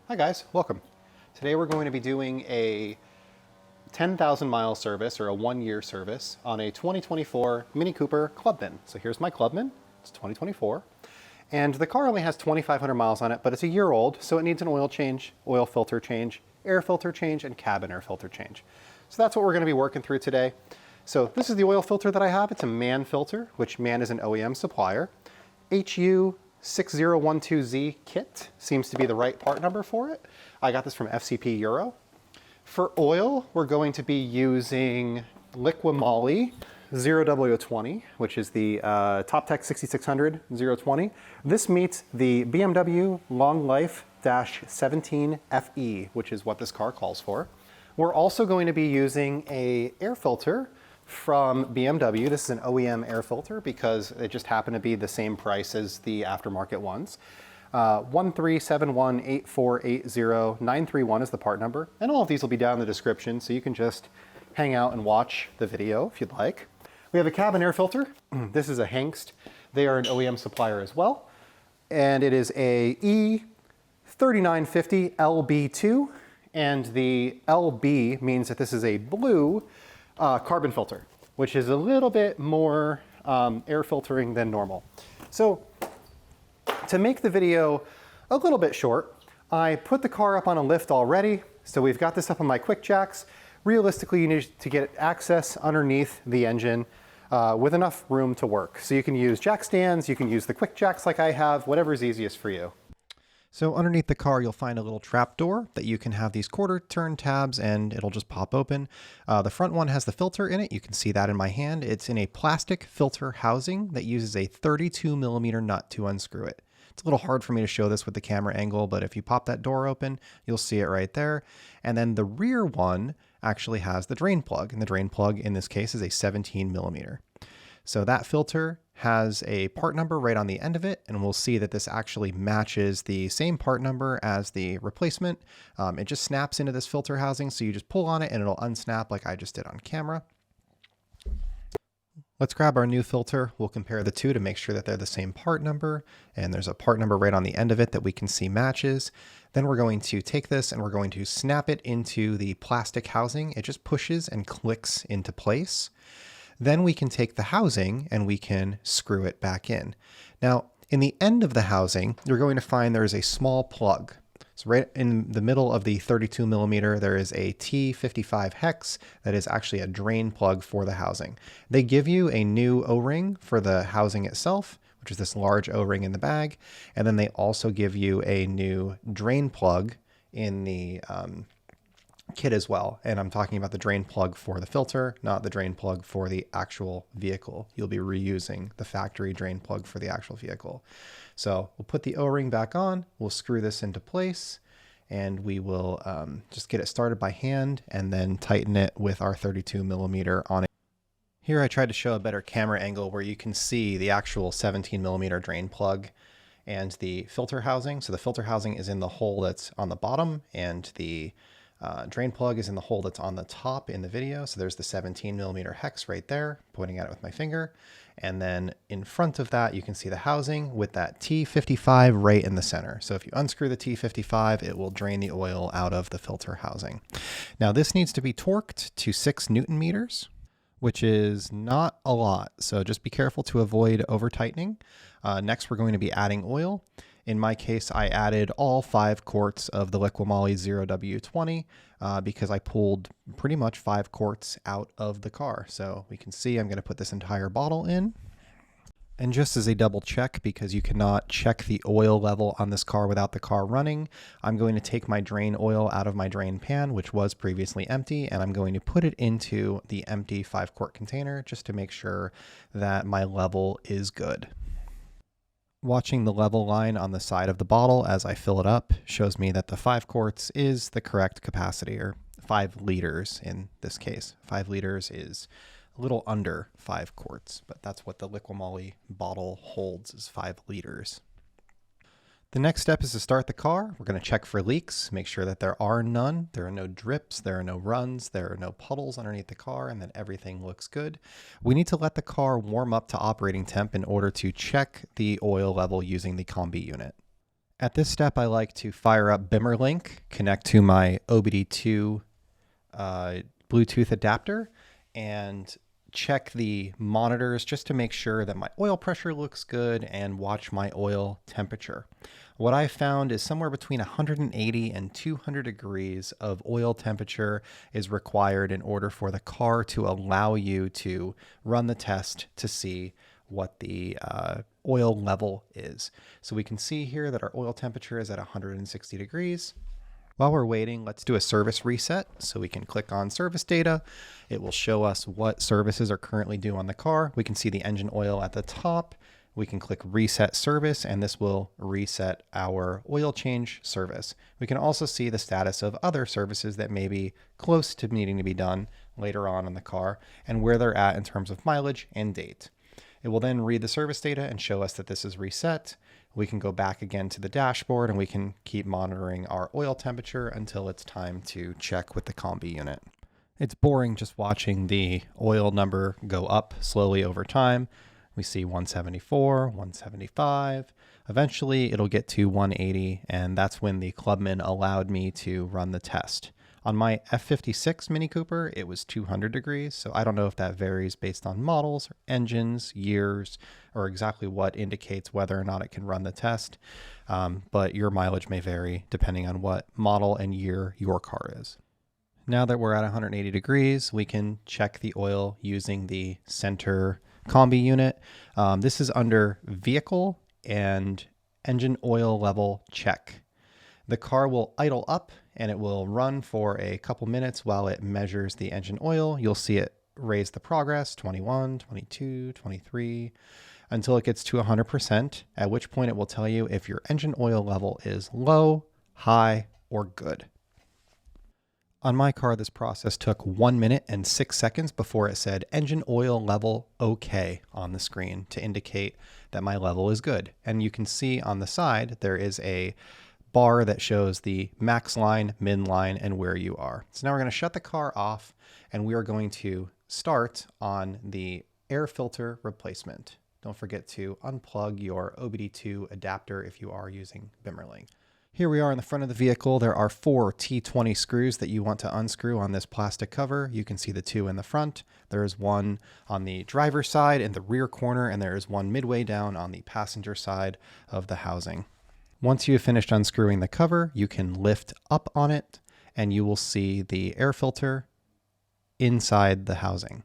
Hi guys, welcome. Today we're going to be doing a 10,000 mile service or a 1-year service on a 2024 Mini Cooper Clubman. So here's my Clubman, it's 2024. And the car only has 2,500 miles on it, but it's a year old, so it needs an oil change, oil filter change, air filter change, and cabin air filter change. So that's what we're going to be working through today. So this is the oil filter that I have. It's a MAN filter, which MAN is an OEM supplier. HU6012Z kit seems to be the right part number for it. I got this from F54. For oil, we're going to be using Liqui-Moly 0W20, which is the TopTech 6600 020. This meets the BMW Long Life 17 FE, which is what this car calls for. We're also going to be using a air filter from BMW. This is an OEM air filter because it just happened to be the same price as the aftermarket ones. 13718480931 is the part number, and all of these will be down in the description, so you can just hang out and watch the video if you'd like. We have a cabin air filter. This is a Hengst. They are an OEM supplier as well, and it is a E3950 LB2, and the LB means that this is a blue carbon filter, which is a little bit more air filtering than normal. So to make the video a little bit short, I put the car up on a lift already. So we've got this up on my quick jacks. Realistically, you need to get access underneath the engine with enough room to work. So you can use jack stands, you can use the quick jacks like I have, whatever is easiest for you. So underneath the car, you'll find a little trap door that you can have these quarter turn tabs and it'll just pop open. The front one has the filter in it. You can see that in my hand. It's in a plastic filter housing that uses a 32mm nut to unscrew it. It's a little hard for me to show this with the camera angle, but if you pop that door open, you'll see it right there. And then the rear one actually has the drain plug, and the drain plug in this case is a 17mm. So that filter has a part number right on the end of it, and we'll see that this actually matches the same part number as the replacement. It just snaps into this filter housing, so you just pull on it and it'll unsnap like I just did on camera. Let's grab our new filter. We'll compare the two to make sure that they're the same part number, and there's a part number right on the end of it that we can see matches. Then we're going to take this and we're going to snap it into the plastic housing. It just pushes and clicks into place. Then we can take the housing and we can screw it back in. Now, in the end of the housing, you're going to find there is a small plug. So right in the middle of the 32mm, there is a T55 hex that is actually a drain plug for the housing. They give you a new O-ring for the housing itself, which is this large O-ring in the bag. And then they also give you a new drain plug in the kit as well. And I'm talking about the drain plug for the filter, not the drain plug for the actual vehicle. You'll be reusing the factory drain plug for the actual vehicle. So we'll put the O-ring back on, we'll screw this into place, and we will just get it started by hand and then tighten it with our 32mm on it. Here I tried to show a better camera angle where you can see the actual 17mm drain plug and the filter housing. So the filter housing is in the hole that's on the bottom, and the drain plug is in the hole that's on the top in the video. So there's the 17mm hex right there, pointing at it with my finger. And then in front of that, you can see the housing with that T55 right in the center. So if you unscrew the T55, it will drain the oil out of the filter housing. Now this needs to be torqued to 6 Newton meters, which is not a lot. So just be careful to avoid over tightening. Next, we're going to be adding oil. In my case, I added all 5 quarts of the Liqui-Moly 0W20 because I pulled pretty much 5 quarts out of the car. So we can see I'm going to put this entire bottle in. And just as a double check, because you cannot check the oil level on this car without the car running, I'm going to take my drain oil out of my drain pan, which was previously empty, and I'm going to put it into the empty 5-quart container just to make sure that my level is good. Watching the level line on the side of the bottle as I fill it up shows me that the 5 quarts is the correct capacity, or 5 liters in this case. 5 liters is a little under 5 quarts, but that's what the Liqui-Moly bottle holds, is 5 liters. The next step is to start the car. We're going to check for leaks, make sure that there are none. There are no drips, there are no runs, there are no puddles underneath the car, and that everything looks good. We need to let the car warm up to operating temp in order to check the oil level using the combi unit. At this step, I like to fire up BimmerLink, connect to my OBD2 Bluetooth adapter, and check the monitors just to make sure that my oil pressure looks good and watch my oil temperature. What I found is somewhere between 180 and 200 degrees of oil temperature is required in order for the car to allow you to run the test to see what the oil level is. So we can see here that our oil temperature is at 160 degrees. While we're waiting, let's do a service reset. So we can click on service data. It will show us what services are currently due on the car. We can see the engine oil at the top. We can click reset service, and this will reset our oil change service. We can also see the status of other services that may be close to needing to be done later on in the car and where they're at in terms of mileage and date. It will then read the service data and show us that this is reset. We can go back again to the dashboard and we can keep monitoring our oil temperature until it's time to check with the combi unit. It's boring just watching the oil number go up slowly over time. We see 174, 175. Eventually it'll get to 180, and that's when the Clubman allowed me to run the test. On my F56 Mini Cooper, it was 200 degrees, so I don't know if that varies based on models, engines, years, or exactly what indicates whether or not it can run the test, but your mileage may vary depending on what model and year your car is. Now that we're at 180 degrees, we can check the oil using the center combi unit. This is under vehicle and engine oil level check. The car will idle up and it will run for a couple minutes while it measures the engine oil. You'll see it raise the progress, 21, 22, 23, until it gets to 100%, at which point it will tell you if your engine oil level is low, high, or good. On my car, this process took 1 minute and 6 seconds before it said engine oil level okay on the screen to indicate that my level is good. And you can see on the side, there is a bar that shows the max line, min line, and where you are. So now we're going to shut the car off and we are going to start on the air filter replacement. Don't forget to unplug your OBD2 adapter if you are using BimmerLink. Here we are in the front of the vehicle. There are 4 T20 screws that you want to unscrew on this plastic cover. You can see the 2 in the front. There is one on the driver's side in the rear corner, and there is one midway down on the passenger side of the housing. Once you have finished unscrewing the cover, you can lift up on it and you will see the air filter inside the housing.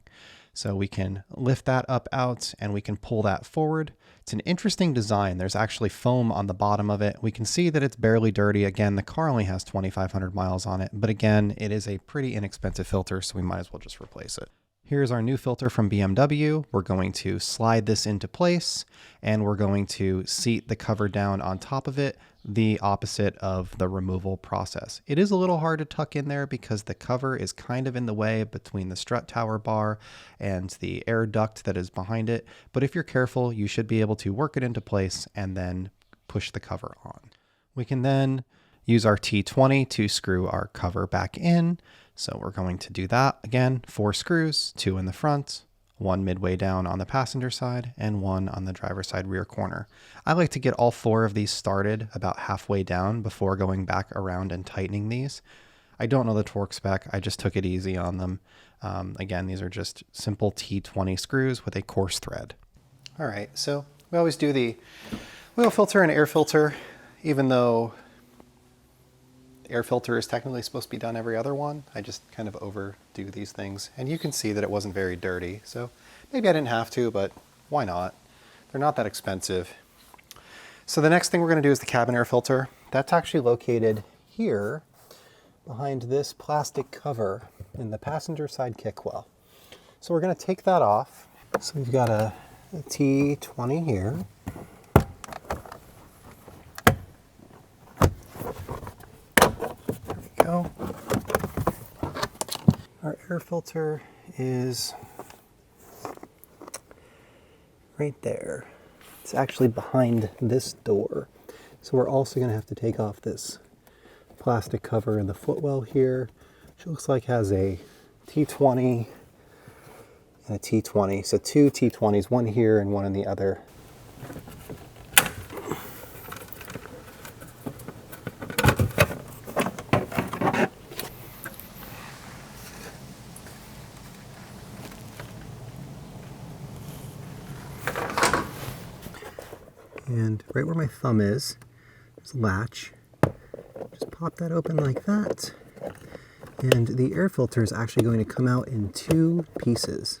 So we can lift that up out and we can pull that forward. It's an interesting design. There's actually foam on the bottom of it. We can see that it's barely dirty. Again, the car only has 2,500 miles on it, but again, it is a pretty inexpensive filter, so we might as well just replace it. Here's our new filter from BMW. We're going to slide this into place and we're going to seat the cover down on top of it, the opposite of the removal process. It is a little hard to tuck in there because the cover is kind of in the way between the strut tower bar and the air duct that is behind it. But if you're careful, you should be able to work it into place and then push the cover on. We can then use our T20 to screw our cover back in. So we're going to do that again, 4 screws, 2 in the front, 1 midway down on the passenger side, and 1 on the driver's side rear corner. I like to get all 4 of these started about halfway down before going back around and tightening these. I don't know the torque spec, I just took it easy on them. Again, these are just simple T20 screws with a coarse thread. All right, so we always do the oil filter and air filter, even though air filter is technically supposed to be done every other one. I just kind of overdo these things. And you can see that it wasn't very dirty. So maybe I didn't have to, but why not? They're not that expensive. So the next thing we're going to do is the cabin air filter. That's actually located here behind this plastic cover in the passenger side kick well. So we're going to take that off. So we've got a T20 here. Go. Our air filter is right there. It's actually behind this door. So we're also going to have to take off this plastic cover in the footwell here, which looks like has a T20 and a T20. So 2 T20s, one here and one in the other. And right where my thumb is, there's a latch. Just pop that open like that. And the air filter is actually going to come out in 2 pieces.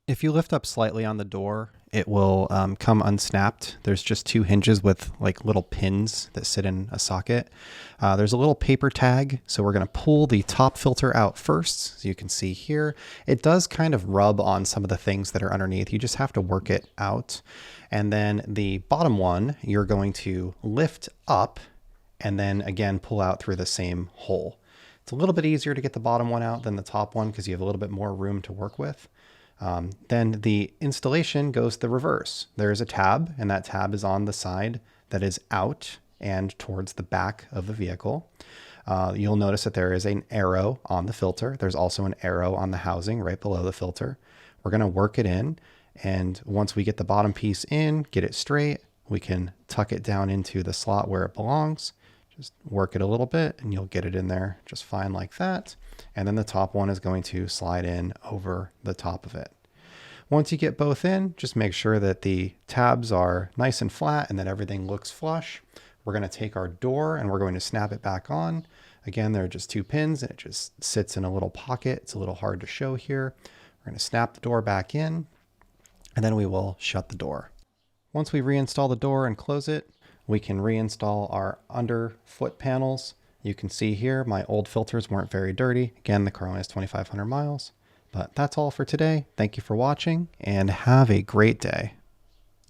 If you lift up slightly on the door, it will come unsnapped. There's just 2 hinges with like little pins that sit in a socket. There's a little paper tag, so we're going to pull the top filter out first. As you can see here, it does kind of rub on some of the things that are underneath. You just have to work it out. And then the bottom one, you're going to lift up and then again pull out through the same hole. It's a little bit easier to get the bottom one out than the top one because you have a little bit more room to work with. Then the installation goes the reverse. There's a tab, and that tab is on the side that is out and towards the back of the vehicle. You'll notice that there is an arrow on the filter. There's also an arrow on the housing right below the filter. We're going to work it in, and once we get the bottom piece in, get it straight, we can tuck it down into the slot where it belongs. Just work it a little bit and you'll get it in there just fine like that. And then the top one is going to slide in over the top of it. Once you get both in, just make sure that the tabs are nice and flat and that everything looks flush. We're going to take our door and we're going to snap it back on. Again, there are just 2 pins and it just sits in a little pocket. It's a little hard to show here. We're going to snap the door back in and then we will shut the door. Once we reinstall the door and close it, we can reinstall our underfoot panels. You can see here, my old filters weren't very dirty. Again, the car only has 2,500 miles. But that's all for today. Thank you for watching and have a great day.